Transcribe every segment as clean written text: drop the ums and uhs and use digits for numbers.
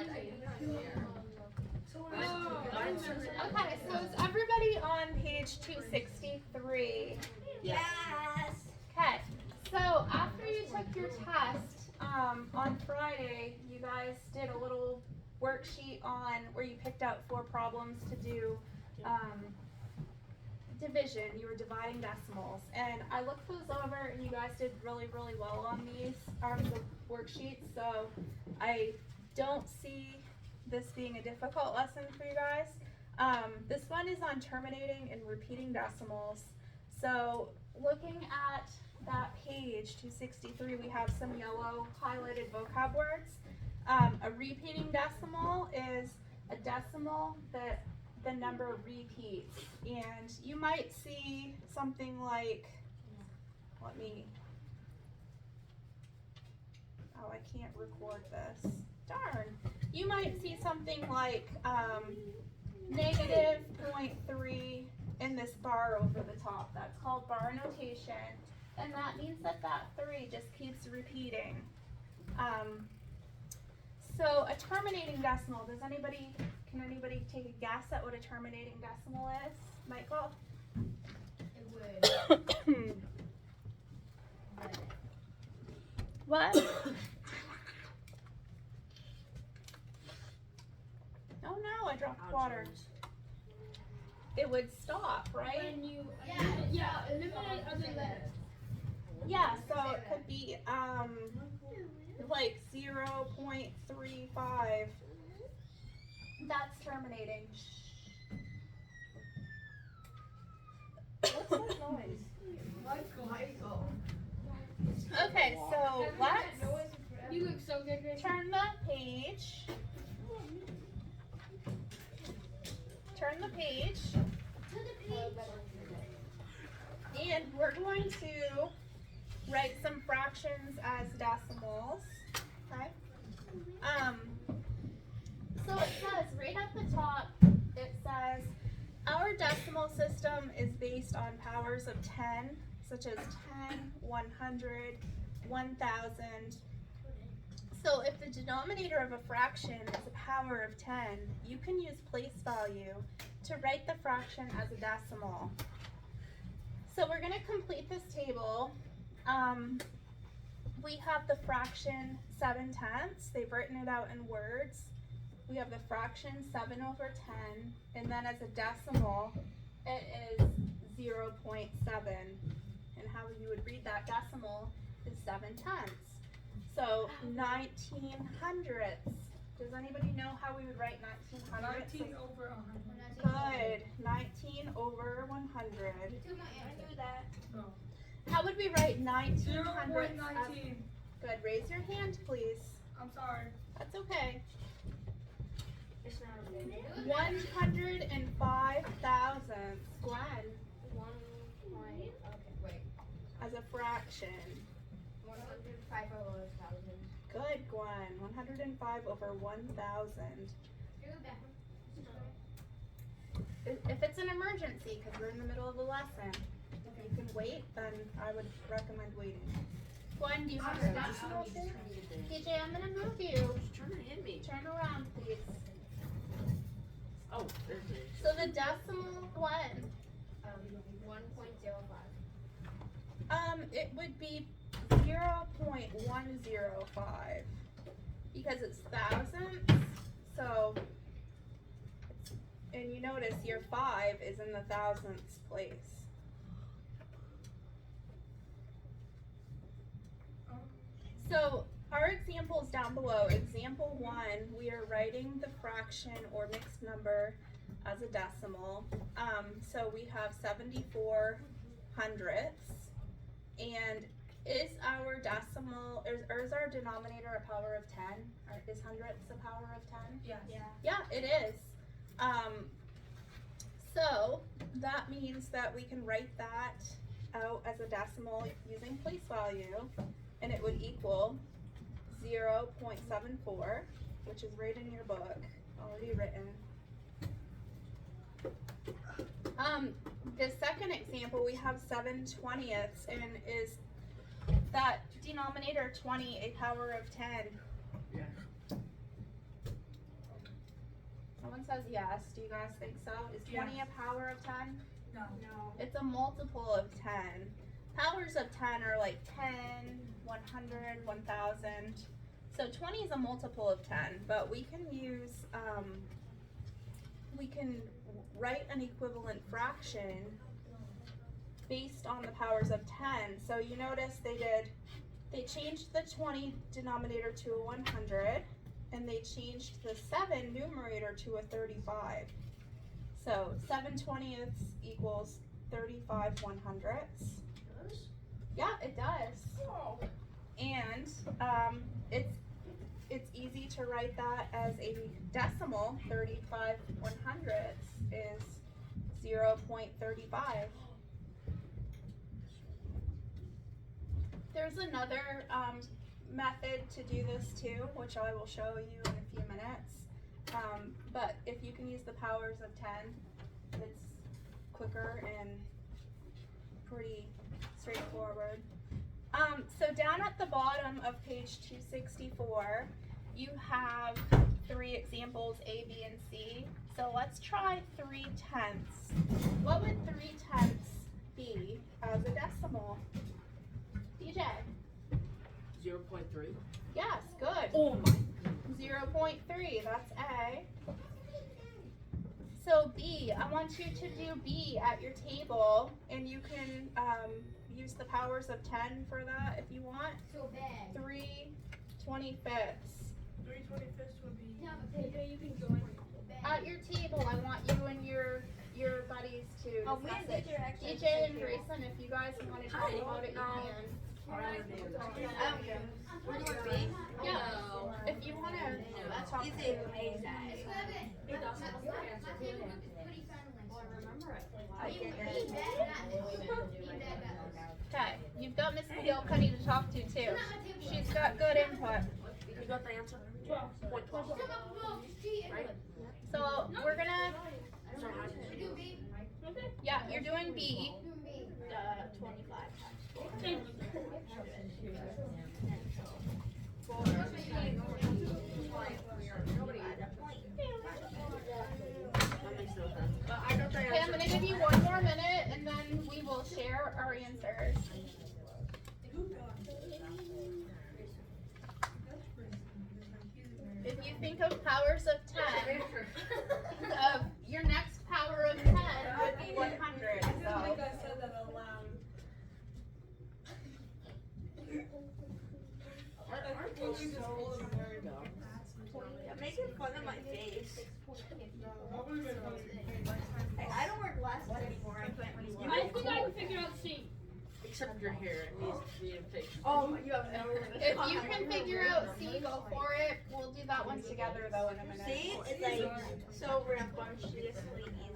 Okay, so is everybody on page 263? Yes. Okay, so after you took your test on Friday, you guys did a little worksheet on where you picked out 4 problems to do division. You were dividing decimals, and I looked those over, and you guys did really, really well on these the worksheets. So I don't see this being a difficult lesson for you guys. This one is on terminating and repeating decimals. So looking at that page 263, we have some yellow highlighted vocab words. A repeating decimal is a decimal that the number repeats, and you might see something like, oh, I can't record this, darn. You might see something like negative 0.3 in this bar over the top. That's called bar notation, and that means that that 3 just keeps repeating. So a terminating decimal, can anybody take a guess at what a terminating decimal is? Michael? It would. What? Oh no, I dropped water. It would stop, right? When you eliminate other letters. Yeah, so it could be like 0.35. That's terminating. What's that noise? Michael. Okay, so let's You look so good, Grace. turn the page. Turn the page. And we're going to write some fractions as decimals. Okay? So it says right at the top, it says our decimal system is based on powers of 10, such as 10, 100, 1000. So if the denominator of a fraction is a power of 10, you can use place value to write the fraction as a decimal. So we're going to complete this table. We have the fraction 7/10. They've written it out in words. We have the fraction 7/10, and then as a decimal, it is 0.7. And how you would read that decimal is 7/10. So 1900ths. Does anybody know how we would write 1900ths? 19 over 100. Good. 19 over 100. I knew that. Oh. How would we write 1900ths? 0.19. Good. Raise your hand, please. I'm sorry. That's okay. It's not a minute. 105 thousandths. Gwen, 1 point. Okay, wait. as a fraction. 105 over 1,000. Good, Gwen. 105 over 1,000. If it's an emergency, because we're in the middle of a lesson, if you can wait, then I would recommend waiting. Gwen, do you have your decimal too? DJ, I'm going to move you. Turn it in me. Turn around, please. Oh, there it is. So the decimal, Gwen, 1.05. it would be 0.105 because it's thousandths. So, and you notice your 5 is in the thousandths place. So our example is down below. Example 1, we are writing the fraction or mixed number as a decimal. So we have 74 hundredths, and is our decimal, or is our denominator a power of 10? Or is hundredths a power of 10? Yes. Yeah, it is. So that means that we can write that out as a decimal using place value, and it would equal 0.74, which is right in your book, already written. The second example, we have 7/20ths, and is that denominator 20 a power of 10? Yeah. says yes. Do you guys think so? Is 20 a power of 10? No. It's a multiple of 10. Powers of 10 are like 10, 100, 1000. So 20 is a multiple of 10, but we can use, we can write an equivalent fraction based on the powers of 10. So you notice they changed the 20 denominator to a 100, and they changed the 7 numerator to a 35. So 7/20 equals 35 100ths. Yeah, it does. Oh. And it's easy to write that as a decimal. 35 100ths is 0.35. There's another method to do this too, which I will show you in a few minutes. But if you can use the powers of 10, it's quicker and pretty straightforward. So down at the bottom of page 264, you have 3 examples, A, B, and C. So let's try 3/10. What would 3/10 be as a decimal? DJ? 0.3. Yes, good. Oh my. 0.3, that's A. So B, I want you to do B at your table, and you can use the powers of 10 for that if you want. So bad. 3/25. 3/25 would be. Yeah, but Pedro, you can join. At your table, I want you and your buddies to discuss it. DJ and Grayson, if you guys want to talk about it, you can. We're doing B? Yeah. If you want to talk Is to it A's at? Okay, you've got Miss McGillicuddy to talk to too. She's got good input. You got the answer? 12.12. Right? So we're gonna, So how do you do? yeah, you're doing B. 25. That makes no sense. Okay, I'm gonna give you one more minute and then we will share our answers. If you think of powers of 10, your next power of 10 would be 100. I So. think I said that out loud. Aren't you just old and very dumb? You're making fun of my face. What would have been funny? Hey, I don't wear glasses anymore. I can't use I think I can figure out C. Except your hair, it needs to be fixed. Oh, you have no. If you can figure out C, go for it. We'll do that one together though in a minute. See, it's like so rambunctiously easy.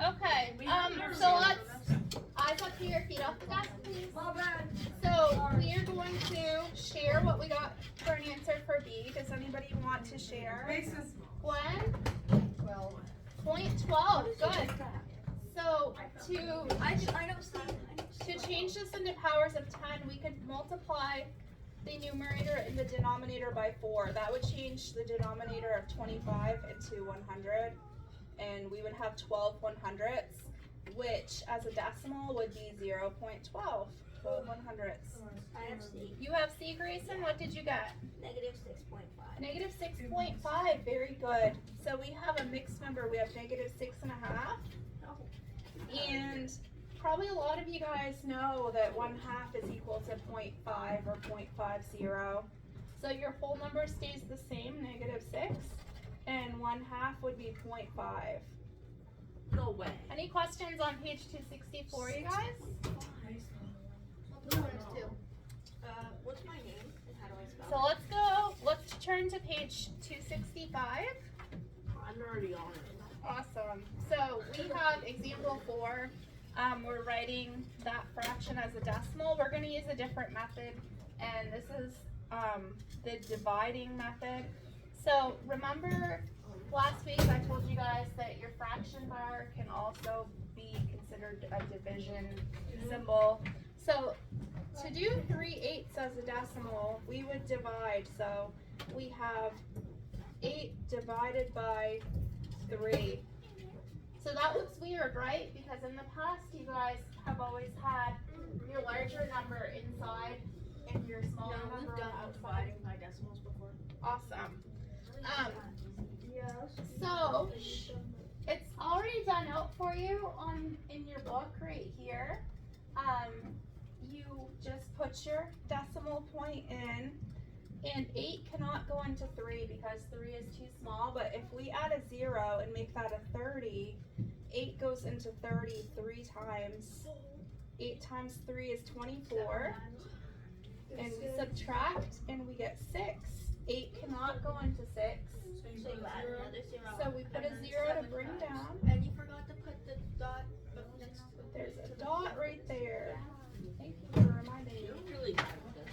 Okay, so let's, eyes up here, feet off the desk, please. So we are going to share what we got for an answer for B. Does anybody want to share? Basis. Gwen? 0.12, good. So to change this into powers of 10, we could multiply the numerator and the denominator by 4. That would change the denominator of 25 into 100, and we would have 12 100ths, which as a decimal would be 0.12. 12 100ths. I have C. You have C, Grayson? What did you get? -6.5. Negative 6.5, very good. So we have a mixed number. We have negative 6.5. And probably a lot of you guys know that 1/2 is equal to 0.5 or 0.50. So your whole number stays the same, negative 6, and 1/2 would be 0.5. No way. Any questions on page 264, you guys? What's my name and how do I spell So let's go, let's turn to page 265. I'm already on it. Awesome. So we have example 4. We're writing that fraction as a decimal. We're going to use a different method, and this is the dividing method. So remember last week I told you guys that your fraction bar can also be considered a division symbol. So to do 3/8 as a decimal, we would divide. So we have 8 divided by 3. So that looks weird, right? Because in the past, you guys have always had your larger number inside and your smaller number on the outside. by decimals before. Awesome. So it's already done out for you in your book right here. You just put your decimal point in, and 8 cannot go into 3 because 3 is too small. But if we add a 0 and make that a 30, 8 goes into 30 3 times. 8 times 3 is 24. And we subtract and we get 6. 8 cannot go into 6. So you add another 0. So we put a 0 to bring down. And you forgot to put the dot next to it. There's a dot right there. Thank you for reminding me. Really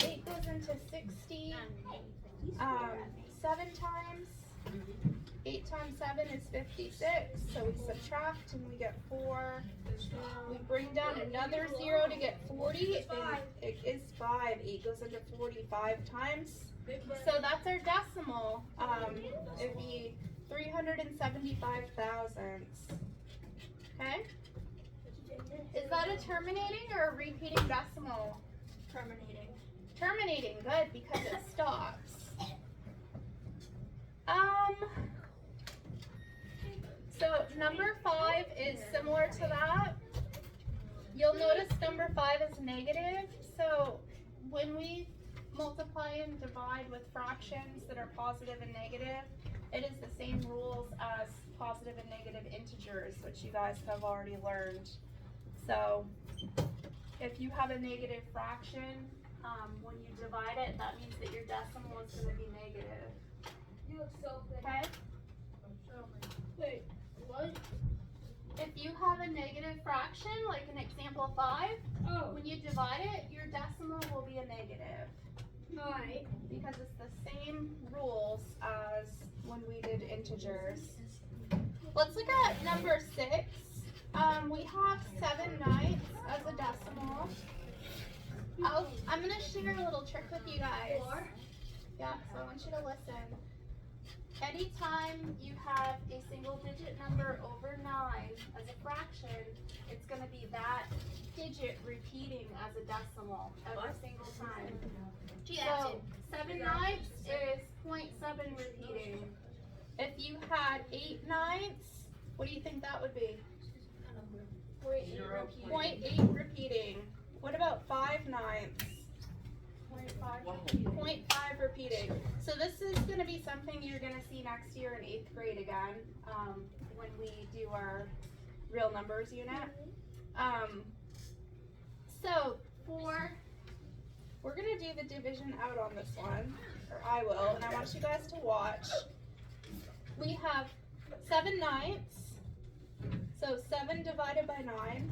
8 goes into 60. 7 times. 8 times 7 is 56. So we subtract and we get 4. We bring down another 0 to get 40. And it is 5. 8 goes into 45 times. So that's our decimal. It'd be 375 thousandths. Okay? Is that a terminating or a repeating decimal? Terminating. Terminating, good, because it stops. So number 5 is similar to that. You'll notice number 5 is negative. So when we multiply and divide with fractions that are positive and negative, it is the same rules as positive and negative integers, which you guys have already learned. So if you have a negative fraction, when you divide it, that means that your decimal is going to be negative. You look so good. Okay? Wait, what? If you have a negative fraction, like an example 5, Oh, when you divide it, your decimal will be a negative. alright. Because it's the same rules as when we did integers. Let's look at number 6. We have 7/9 as a decimal. I'm gonna share a little trick with you guys. Yeah, so I want you to listen. Anytime you have a single digit number over 9 as a fraction, it's gonna be that digit repeating as a decimal every single time. So 7/9 is 0.7 repeating. If you had 8/9, what do you think that would be? 0.8 repeating. What about 5/9? 0.5 repeating. So this is going to be something you're going to see next year in 8th grade again, when we do our real numbers unit. So we're going to do the division out on this one, or I will, and I want you guys to watch. We have 7/9, so 7 divided by 9.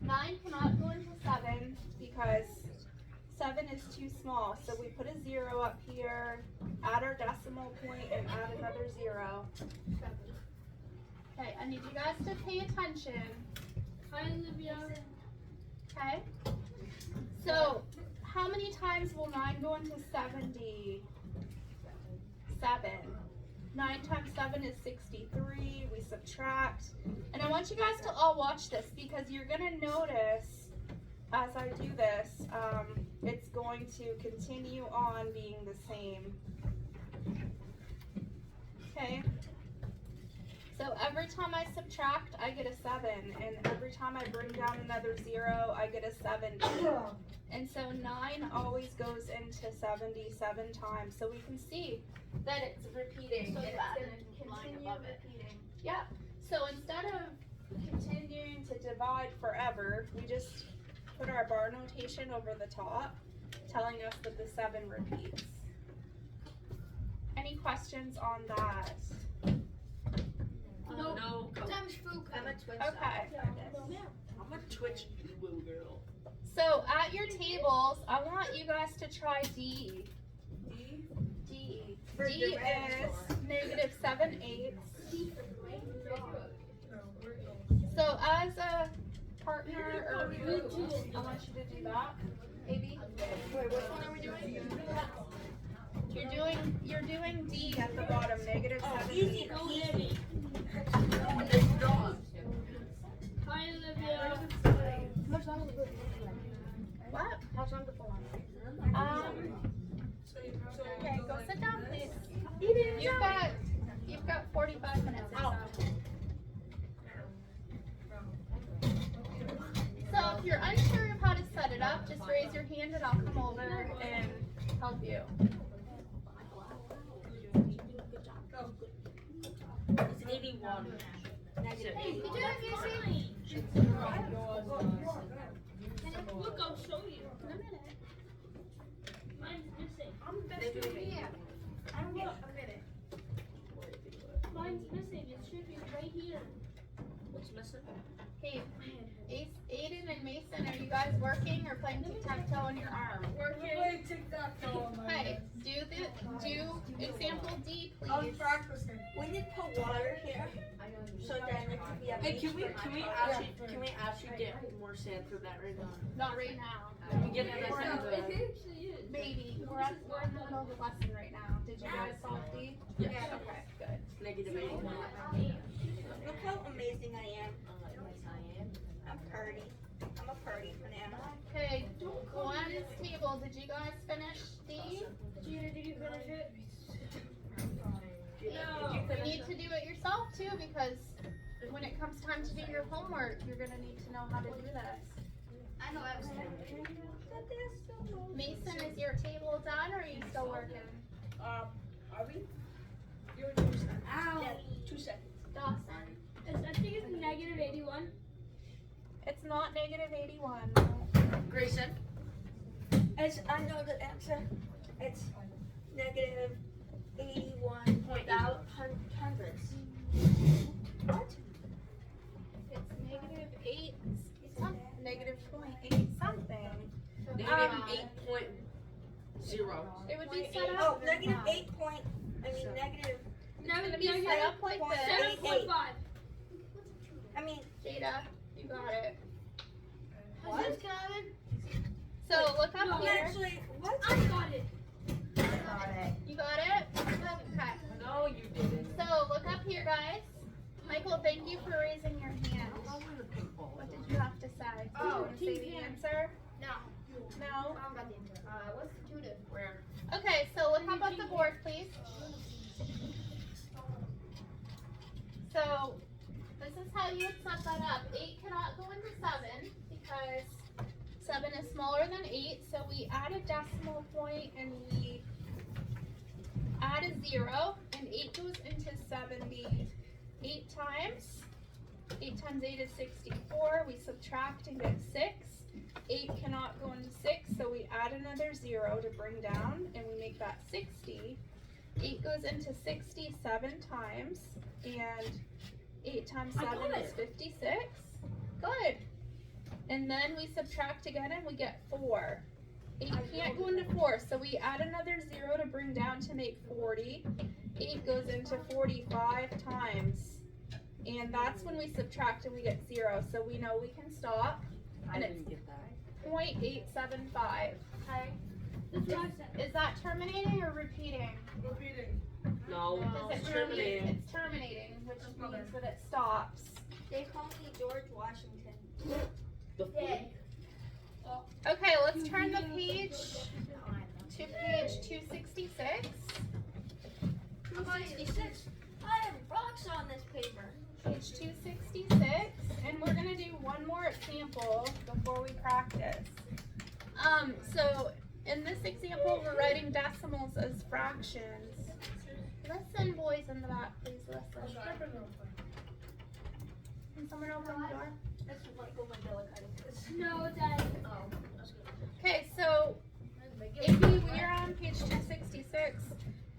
9 cannot go into 7 because 7 is too small, so we put a 0 up here, add our decimal point, and add another 0. Okay, I need you guys to pay attention. Hi, Olivia. Okay? So, how many times will 9 go into 70? 7. 9 times 7 is 63. We subtract. And I want you guys to all watch this because you're going to notice as I do this, it's going to continue on being the same. Okay? So every time I subtract, I get a 7. And every time I bring down another 0, I get a 70. And so 9 always goes into 77 times. So we can see that it's repeating. So it's that going to line continue above it. repeating. Yeah. So instead of continuing to divide forever, we just put our bar notation over the top, telling us that the 7 repeats. Any questions on that? No. Times food. I'm a twin. Okay. I'm a Twitch little girl. So at your tables, I want you guys to try D. D. For D is division. negative 7/8. So as a partner or group, I want you to do that. AB. Wait, which one are we doing? Okay, go sit down, please. You've got 45 minutes or so. So if you're unsure of how to set it up, just raise your hand and I'll come over and help you. It's 81. Negative 81. Look, I'll show you. In a minute. Mine's missing. Mine's missing. It should be right here. What's missing? Hey, Aiden and Mason, are you guys working or playing tic-tac-toe on your arm? Play tic-tac-toe on my Hey, do example D, I'm please. practicing. We need to put water here, so then it can be a. Hey, can we actually get more sand for that right now? Not right now. Can we get We're another in sand? the- Maybe. We're in the middle of the lesson right now. Did you guys solve D? Yes. Okay, good. Negative 81. Look how amazing I am. I'm pretty. I'm a pretty banana. Okay, on this table, did you guys finish D? Gina, did you finish it? You need to do it yourself too, because when it comes time to do your homework, you're gonna need to know how to do this. I know I was Mason, is your table done or are you still working? Are we? You're 2 seconds. Ow. 2 seconds. Dawson? I think it's negative 81. It's not negative 81. Grayson? I know the answer. It's negative 81 hundredths. What? It's negative 8, negative 0.8 something. Negative 8.0. It would be set Oh, up. negative 8 point. I mean negative. It's gonna be set up like this. 7.5. I mean. Jada, you got it. What? So look up No, here. Actually, what? I got it. You got it? Okay. No, you didn't. So look up here, guys. Michael, thank you for raising your hand. What did you have to say? Did you want to say the answer? No. No? I got the answer. What's the two to? Where? Okay, so look up at the board, please. So this is how you would set that up. 8 cannot go into 7 because 7 is smaller than 8. So we add a decimal point and we add a 0, and 8 goes into 78 times. 8 times 8 is 64. We subtract and get 6. 8 cannot go into 6, so we add another 0 to bring down, and we make that 60. 8 goes into 67 times, and 8 times 7 is 56. Good. And then we subtract again, and we get 4. 8 can't go into 4, so we add another 0 to bring down to make 40. 8 goes into 45 times, and that's when we subtract and we get 0, so we know we can stop. I And didn't get that. 0.875. Okay. That's what I said. Is that terminating or repeating? Repeating. No, Does it's it terminating. It's terminating, which means that it stops. They call me George Washington. The Okay, let's turn the page to page 266. 266. I have rocks on this paper. Page 266, and we're gonna do one more example before we practice. So in this example, we're writing decimals as fractions. Listen, boys in the back, please listen. Can someone open the door? That's what my No, Daddy. Okay, so Amy, we are on page 266,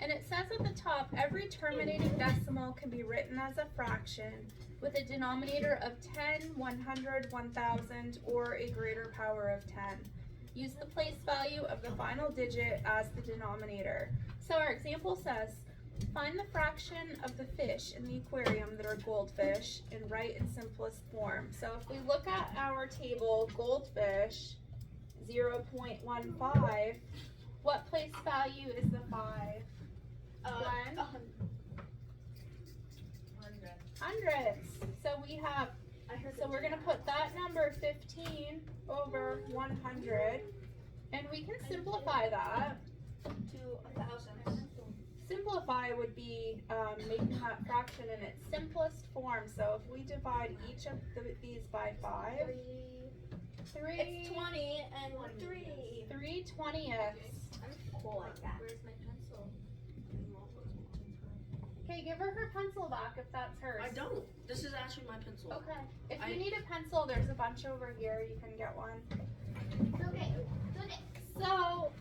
and it says at the top, every terminating decimal can be written as a fraction with a denominator of 10, 100, 1000, or a greater power of 10. Use the place value of the final digit as the denominator. So our example says, find the fraction of the fish in the aquarium that are goldfish and write in simplest form. So if we look at our table, goldfish, 0.15, what place value is the 5? Glenn? Hundreds. So we have, so we're gonna put that number 15 over 100, And we can simplify that. to 1,000. Simplify would be making that fraction in its simplest form. So if we divide each of these by 5, It's 20 and 3. 3/20ths. I'm cool like that. Where's my pencil? Okay, give her her pencil back if that's hers. I don't. This is actually my pencil. Okay. If you need a pencil, there's a bunch over here. You can get one. Okay. So,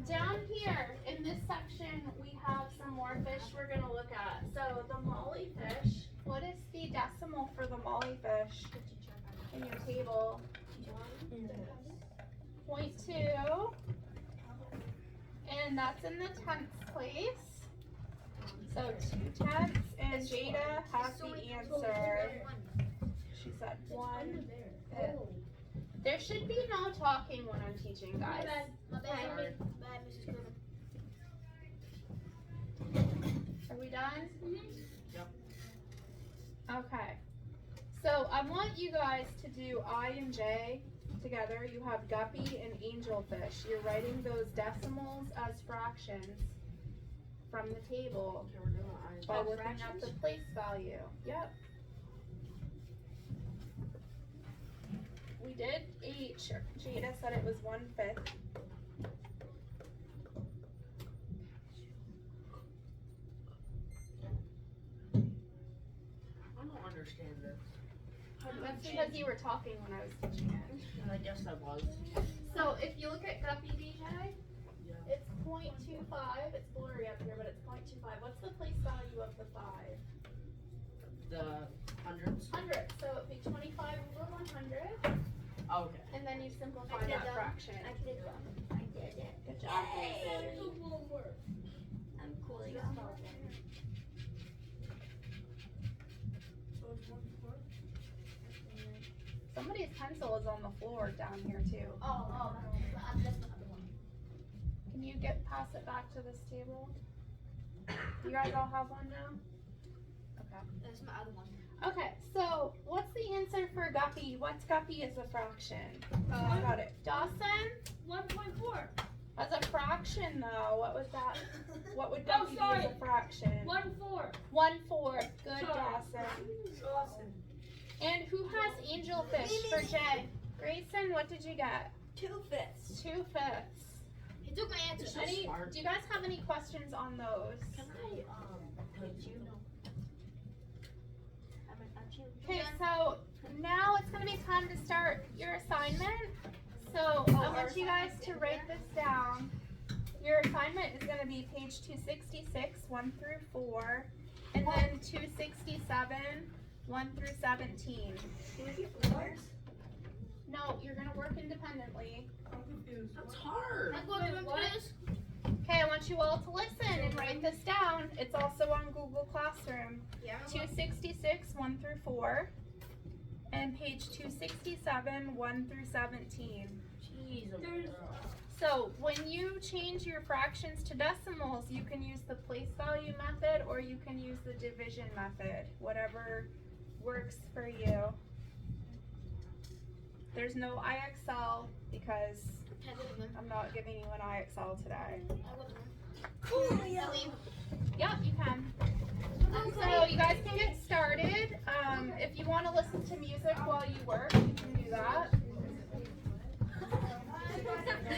down here in this section, we have some more fish we're going to look at. So, the molly fish. What is the decimal for the molly fish in your table? 0.2. And that's in the tenths place. So 2/10. And Jada has the answer. She said 1. There should be no talking when I'm teaching, guys. My bad. Sorry. Bad, Mrs. Griffin. Are we done? Yep. Okay. So I want you guys to do I and J together. You have guppy and angelfish. You're writing those decimals as fractions from the table Okay, we're doing eyes. by looking at the place value. Yep. We did H. Jada said it was 1/5. I don't understand this. That's because you were talking when I was teaching it. And I guess I was. So if you look at guppy, DJ, Yeah. it's 0.25. It's blurry up here, but it's 0.25. What's the place value of the 5? The hundreds. 100. So it'd be 25 over 100. Okay. And then you simplify I did that that. fraction. I did it. I did it. Good job. Yay. I'm cool like that. Somebody's pencil is on the floor down here too. Oh, that's the other one. Can you pass it back to this table? You guys all have one now? Okay. That's my other one. Okay, so what's the answer for guppy? What's guppy as a fraction? I got it. Dawson? 1.4. As a fraction though, what was that? What would guppy be as a fraction? 1/4. 1/4. Good, Sorry. Dawson. Awesome. And who has angelfish for Jay? Grayson, what did you get? 2/5. 2/5. He took my answer. So Any, smart. do you guys have any questions on those? Can I page you? I'm at you. Okay, so now it's gonna be time to start your assignment. So I want you guys to write this down. Your assignment is gonna be page 266, 1 through 4, and then 267, 1 through 17. Can we get flowers? No, you're gonna work independently. I'm confused. That's hard. I'm going to remember this. Okay, I want you all to listen and write this down. It's also on Google Classroom. Yeah. 266, 1 through 4, and page 267, 1 through 17. Jeez. So when you change your fractions to decimals, you can use the place value method or you can use the division method, whatever works for you. There's no IXL because Can I go to them? I'm not giving you an IXL today. I go to them. Cool, yeah. I leave. Yep, you